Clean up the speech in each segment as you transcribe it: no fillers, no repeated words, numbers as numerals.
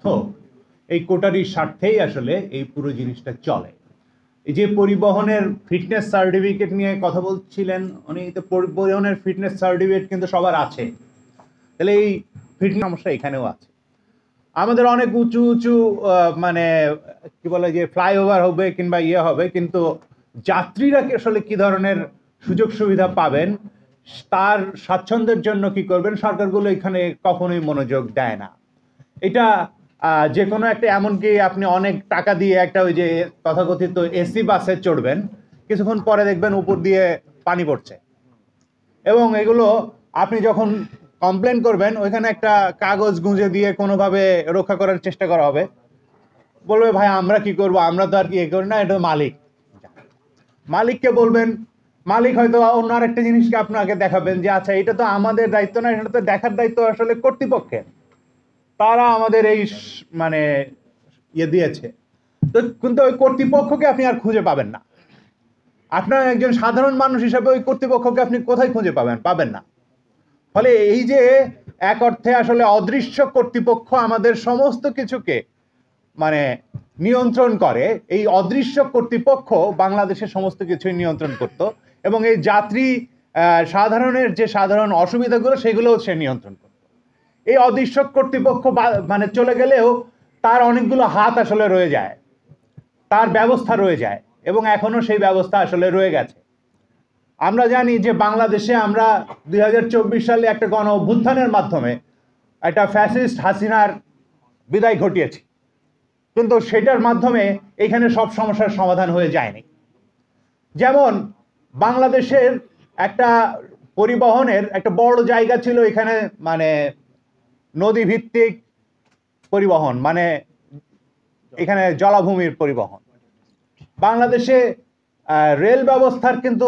স্বার্থ, এই কোটারির স্বার্থেই আসলে এই পুরো জিনিসটা চলে। এই যে পরিবহনের ফিটনেস সার্টিফিকেট নিয়ে কথা বলছিলেন উনি, তো পরিবহনের ফিটনেস সার্টিফিকেট কিন্তু সবার আছে, তাহলে এই ফিটনেস সমস্যা এখানেও আছে। আমাদের অনেক উঁচু উঁচু মানে কি বলে যে ফ্লাইওভার হবে কিংবা ইয়ে হবে, কিন্তু যাত্রীরা আসলে কি ধরনের সুযোগ সুবিধা পাবেন, তার স্বাচ্ছন্দ্যের জন্য কি করবেন, সরকারগুলো এখানে কখনোই মনোযোগ দেয় না। এটা যে কোনো একটা, এমনকি আপনি অনেক টাকা দিয়ে একটা ওই যে তথাকথিত এসি বাসে চড়বেন, কিছুক্ষণ পরে দেখবেন উপর দিয়ে পানি পড়ছে, এবং এগুলো আপনি যখন কমপ্লেন করবেন ওইখানে একটা কাগজ গুঁজে দিয়ে কোনোভাবে রক্ষা করার চেষ্টা করা হবে, বলবে ভাই আমরা কি করব, আমরা তো আর কি এ করি না, এটা মালিককে বলবেন, মালিক হয়তো অন্য আরেকটা জিনিসকে আপনাকে দেখাবেন যে আচ্ছা এটা তো আমাদের দায়িত্ব না, এটা তো দেখার দায়িত্ব আসলে কর্তৃপক্ষের, তারা আমাদের এই মানে ইয়ে দিয়েছে। তো কিন্তু ওই কর্তৃপক্ষকে আপনি আর খুঁজে পাবেন না, আপনার একজন সাধারণ মানুষ হিসেবে ওই কর্তৃপক্ষকে আপনি কোথায় খুঁজে পাবেন না। ফলে এই যে এক অর্থে আসলে অদৃশ্য কর্তৃপক্ষ আমাদের সমস্ত কিছুকে মানে নিয়ন্ত্রণ করে, এই অদৃশ্য কর্তৃপক্ষ বাংলাদেশের সমস্ত কিছুই নিয়ন্ত্রণ করত, এবং এই যাত্রী সাধারণের যে সাধারণ অসুবিধাগুলো সেগুলোও সে নিয়ন্ত্রণ করত। এই অদৃশ্য কর্তৃপক্ষ মানে চলে গেলেও তার অনেকগুলো হাত আসলে রয়ে যায়, তার ব্যবস্থা রয়ে যায়, এবং এখনো সেই ব্যবস্থা আসলে রয়ে গেছে। আমরা জানি যে বাংলাদেশে আমরা 2024 সালে একটা গণ অভ্যুত্থানের মাধ্যমে একটা ফ্যাসিস্ট হাসিনার বিদায় ঘটিয়েছি, কিন্তু সেটার মাধ্যমে এখানে সব সমস্যার সমাধান হয়ে যায়নি। যেমন বাংলাদেশের একটা পরিবহনের একটা বড় জায়গা ছিল এখানে, মানে নদী ভিত্তিক পরিবহন, মানে এখানে জলাভূমির পরিবহন। বাংলাদেশে রেল ব্যবস্থার কিন্তু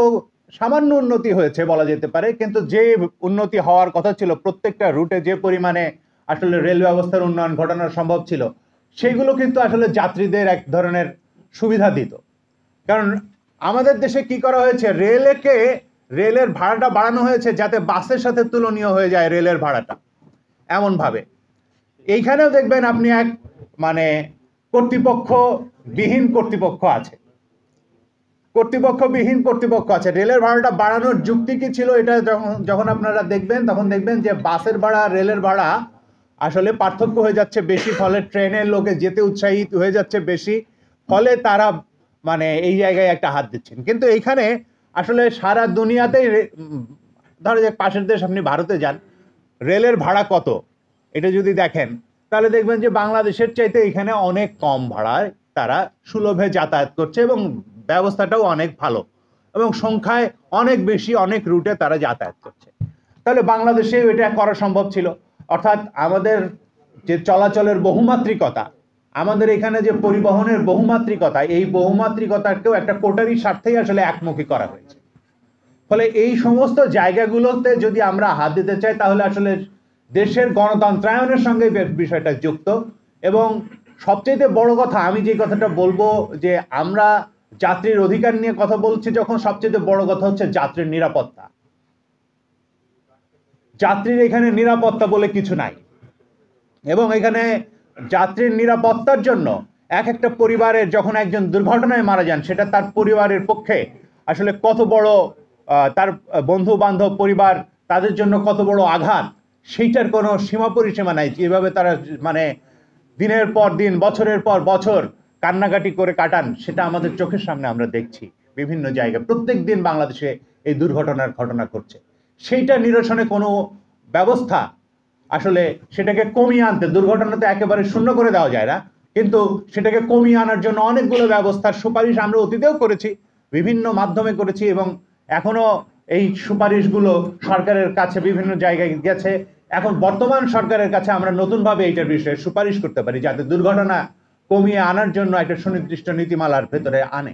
সামান্য উন্নতি হয়েছে বলা যেতে পারে, কিন্তু যে উন্নতি হওয়ার কথা ছিল, প্রত্যেকটা রুটে যে পরিমাণে আসলে রেল ব্যবস্থার উন্নয়ন ঘটানো সম্ভব ছিল, সেগুলো কিন্তু আসলে যাত্রীদের এক ধরনের সুবিধা দিত। কারণ আমাদের দেশে কি করা হয়েছে, রেলের ভাড়াটা বাড়ানো হয়েছে যাতে বাসের সাথে তুলনীয় হয়ে যায় রেলের ভাড়াটা, এমনভাবে এইখানেও দেখবেন আপনি এক মানে কর্তৃপক্ষবিহীন কর্তৃপক্ষ আছে, রেলের ভাড়াটা বাড়ানোর যুক্তি কি ছিল, এটা যখন আপনারা দেখবেন তখন দেখবেন যে বাসের ভাড়া রেলের ভাড়া আসলে পার্থক্য হয়ে যাচ্ছে বেশি, ফলে ট্রেনের লোকে যেতে উৎসাহিত হয়ে যাচ্ছে বেশি, ফলে তারা মানে এই জায়গায় একটা হাত দিচ্ছেন। কিন্তু এইখানে আসলে সারা দুনিয়াতেই, ধরো যে পাশের দেশ আপনি ভারতে যান, রেলের ভাড়া কত এটা যদি দেখেন তাহলে দেখবেন যে বাংলাদেশের চাইতে এখানে অনেক কম ভাড়ায় তারা সুলভে যাতায়াত করছে, এবং ব্যবস্থাটাও অনেক ভালো, এবং সংখ্যায় অনেক বেশি, অনেক রুটে তারা যাতায়াত করছে। তাহলে বাংলাদেশে এটা করা সম্ভব ছিল। অর্থাৎ আমাদের যে চলাচলের বহুমাত্রিকতা, আমাদের এখানে যে পরিবহনের বহুমাত্রিকতা, এই বহুমাত্রিকতাকেও একটা কোটারির স্বার্থেই আসলে একমুখী করা হয়েছে। ফলে এই সমস্ত জায়গাগুলোতে যদি আমরা হাত দিতে চাই তাহলে আসলে দেশের গণতন্ত্রায়নের সঙ্গে বিষয়টা যুক্ত। এবং সবচেয়ে বড় কথা, আমি যে কথাটা বলবো, যে আমরা যাত্রীর অধিকার নিয়ে কথা বলছি যখন, সবচেয়ে বড় কথা হচ্ছে যাত্রীর নিরাপত্তা। যাত্রীর এখানে নিরাপত্তা বলে কিছু নাই, এবং এখানে যাত্রীর নিরাপত্তার জন্য এক একটা পরিবারের যখন একজন দুর্ঘটনায় মারা যান, সেটা তার পরিবারের পক্ষে আসলে কত বড়, তার বন্ধু বান্ধব পরিবার তাদের জন্য কত বড় আঘাত, সেইটার কোনো সীমা পরিসীমা নাই। যেভাবে তারা মানে দিনের পর দিন, বছরের পর বছর কান্নাকাটি করে কাটান, সেটা আমাদের চোখের সামনে আমরা দেখছি বিভিন্ন জায়গায়। প্রত্যেক দিন বাংলাদেশে এই দুর্ঘটনার ঘটনা ঘটছে, সেইটা নিরসনে কোনো ব্যবস্থা আসলে সেটাকে কমিয়ে আনতে, দুর্ঘটনা তো একেবারে শূন্য করে দেওয়া যায় না, কিন্তু সেটাকে কমিয়ে আনার জন্য অনেকগুলো ব্যবস্থার সুপারিশ আমরা অতীতেও করেছি, বিভিন্ন মাধ্যমে করেছি, এবং এখনো এই সুপারিশগুলো সরকারের কাছে বিভিন্ন জায়গায় গেছে। এখন বর্তমান সরকারের কাছে আমরা নতুনভাবে এইটার বিষয়ে সুপারিশ করতে পারি, যাতে দুর্ঘটনা কমিয়ে আনার জন্য একটা সুনির্দিষ্ট নীতিমালার ভেতরে আনে।